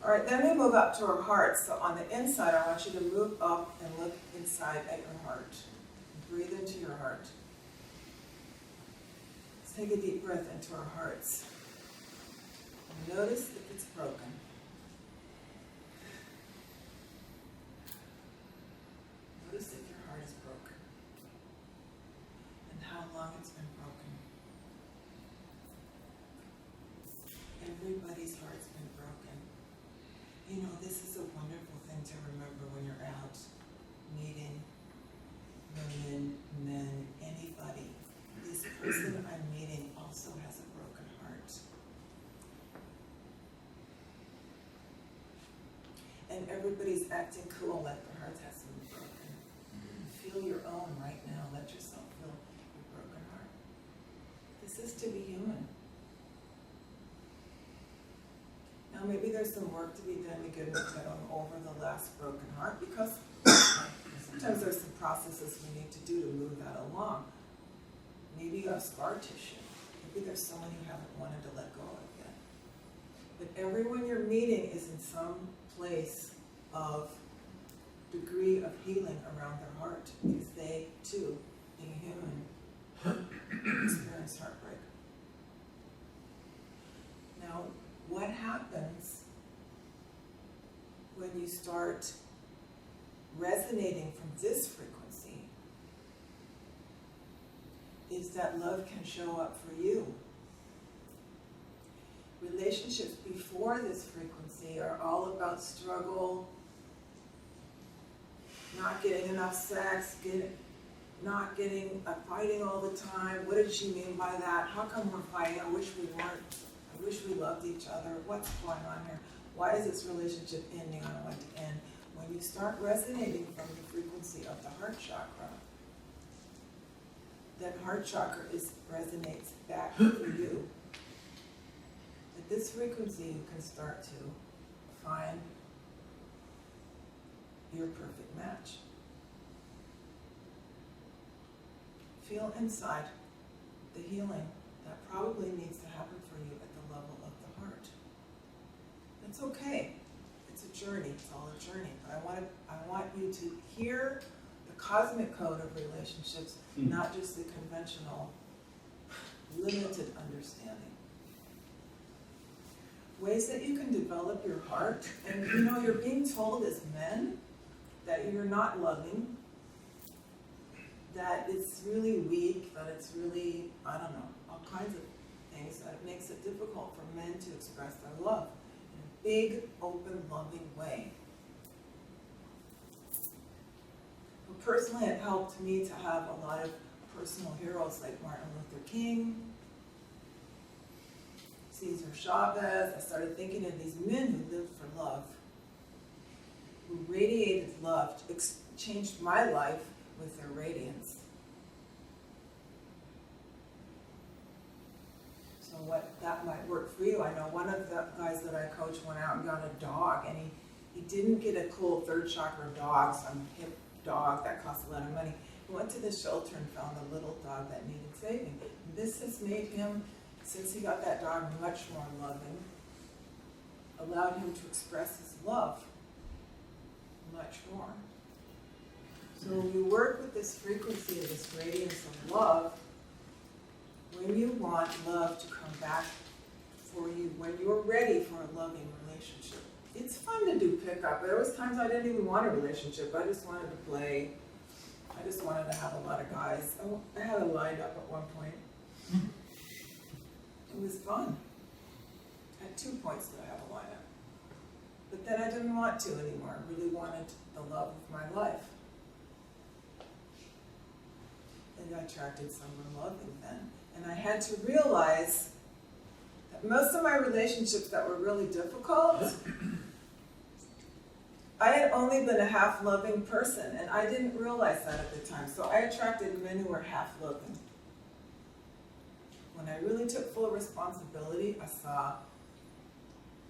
All right, then we move up to our heart. So on the inside, I want you to move up and look inside at your heart. Breathe into your heart. Let's take a deep breath into our hearts. And notice if it's broken. Notice if your heart is broken. And how long it's been broken. Everybody's heart's been broken. You know, this is a wonderful thing to remember when you're out meeting women, men, anybody. This person I'm meeting also has a broken heart. And everybody's acting cool like their heart hasn't been broken. Feel your own right now. Let yourself feel your broken heart. This is to be human. Now maybe there's some work to be done to get over the last broken heart, because sometimes there's some processes we need to do to move that along. Maybe you have scar tissue. Maybe there's someone you haven't wanted to let go of yet. But everyone you're meeting is in some place of degree of healing around their heart, because they too, being human, experience heartbreak. Now, what happens when you start resonating from this frequency is that love can show up for you. Relationships before this frequency are all about struggle, not getting enough sex, fighting all the time. What did she mean by that? How come we're fighting? I wish we weren't. I wish we loved each other. What's going on here? Why is this relationship ending? I don't want it to end. When you start resonating from the frequency of the heart chakra, that heart chakra resonates back for you. At this frequency, you can start to find your perfect match. Feel inside the healing that probably needs to happen for you at the level of the heart. That's okay. It's a journey. It's all a journey. But I want you to hear the cosmic code of relationships, not just the conventional, limited understanding. Ways that you can develop your heart. And you know, you're being told as men that you're not loving, that it's really weak, that it's really, I don't know, all kinds of things that it makes it difficult for men to express their love in a big, open, loving way. Well, personally, it helped me to have a lot of personal heroes like Martin Luther King, Cesar Chavez. I started thinking of these men who lived for love, who radiated love, changed my life with their radiance. So what that might work for you. I know one of the guys that I coach went out and got a dog, and he didn't get a cool third chakra dog, some hip dog that cost a lot of money. He went to the shelter and found a little dog that needed saving. And this has made him, since he got that dog, much more loving, allowed him to express his love much more. So when you work with this frequency of this radiance of love, when you want love to come back for you, when you're ready for a loving relationship, it's fun to do pickup. There was times I didn't even want a relationship. I just wanted to play. I just wanted to have a lot of guys. I had a lined up at one point. It was fun. At 2 points did I have a lineup. But then I didn't want to anymore. I really wanted the love of my life. And I attracted someone loving then. And I had to realize that most of my relationships that were really difficult, I had only been a half-loving person, and I didn't realize that at the time. So I attracted men who were half-loving. When I really took full responsibility, I saw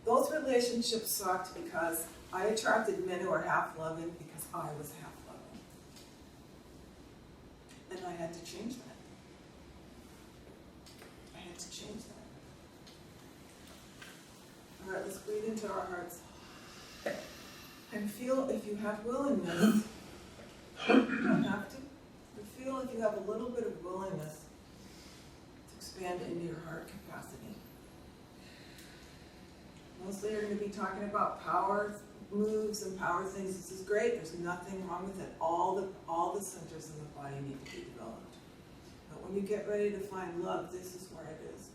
those relationships sucked because I attracted men who were half-loving because I was half-loving. And I had to change that. I had to change that. All right, let's breathe into our hearts. And feel if you have willingness, you don't have to, but feel if you have a little bit of willingness to expand into your heart capacity. Mostly you're going to be talking about power moves and power things. This is great. There's nothing wrong with it. All the centers in the body need to be developed. But when you get ready to find love, this is where it is.